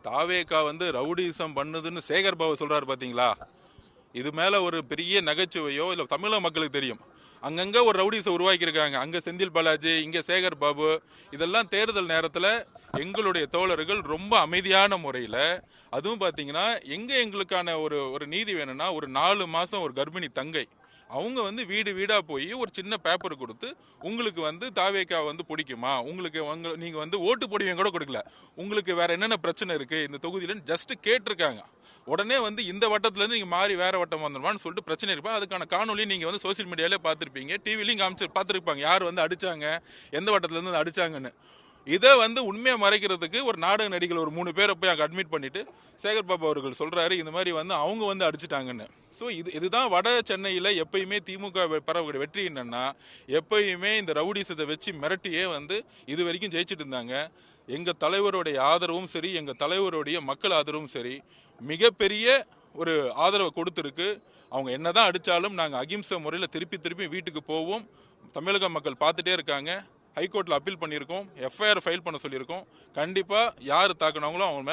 தாவேகா rowdyism பண்ணுதுன்னு சேகர் பாபு சொல்றாரு பாத்தீங்களா? இது மேல ஒரு பெரிய நகைச்சுவையோ இல்ல தமிழக மக்களுக்கு தெரியும். அங்கங்க ஒரு ரவுடிஸை உருவாக்கி இருக்காங்க. அங்க செந்தில் பாலாஜி, இங்க சேகர் பாபு. இதெல்லாம் தேர்தல் நேரத்துல எங்களுடைய தோழர்கள் ரொம்ப அமைதியான முறையில, அதுவும் பாத்தீங்கன்னா எங்களுக்கான ஒரு ஒரு நீதி வேணும்னா, ஒரு 4 மாசம் ஒரு கர்ப்பிணி தங்கை அவங்க வீடு வீடா போய் ஒரு சின்ன பேப்பர் கொடுத்து, உங்களுக்கு தாவேக்கா பிடிக்குமா, உங்களுக்கு நீங்க ஓட்டு போடுவீங்க கூட கொடுக்கல, உங்களுக்கு வேற என்னென்ன பிரச்சனை இருக்கு இந்த தொகுதியில ஜஸ்ட் கேட்டிருக்காங்க. உடனே இந்த வட்டத்துல இருந்து நீங்க மாறி வேற வட்டம் வந்துருவான்னு சொல்லிட்டு பிரச்சனை இருப்பா. அதுக்கான காணொலி நீங்க சோசியல் மீடியாலே பார்த்திருப்பீங்க, டிவிலையும் காமிச்சு பார்த்திருப்பாங்க, யார் அடிச்சாங்க, எந்த வட்டத்துல இருந்து அடிச்சாங்கன்னு. இதை உண்மையை மறைக்கிறதுக்கு ஒரு நாடக நடிகள் ஒரு 3 பேரை போய் அங்கே அட்மிட் பண்ணிட்டு சேகர் பாபு அவர்கள் சொல்றாரு இந்த மாதிரி அவங்க அடிச்சுட்டாங்கன்னு. ஸோ இதுதான் வட சென்னையில் எப்பயுமே திமுக பரவக்கூடிய வெற்றி என்னன்னா, எப்பயுமே இந்த ரவுடிசத்தை வச்சு மிரட்டியே இது வரைக்கும் ஜெயிச்சுட்டு இருந்தாங்க. எங்க தலைவருடைய ஆதரவும் சரி, எங்க தலைவருடைய மக்கள் ஆதரவும் சரி, மிகப்பெரிய ஒரு ஆதரவை கொடுத்துருக்கு. அவங்க என்னதான் அடிச்சாலும் நாங்கள் அகிம்சை முறையில் திருப்பி வீட்டுக்கு போவோம். தமிழக மக்கள் பார்த்துட்டே இருக்காங்க. ஹைகோர்ட்ல அப்பீல் பண்ணியிருக்கோம், எஃப்ஐஆர் ஃபைல் பண்ண சொல்லியிருக்கோம். கண்டிப்பா யார் தாக்குனாங்களோ அவங்க மேல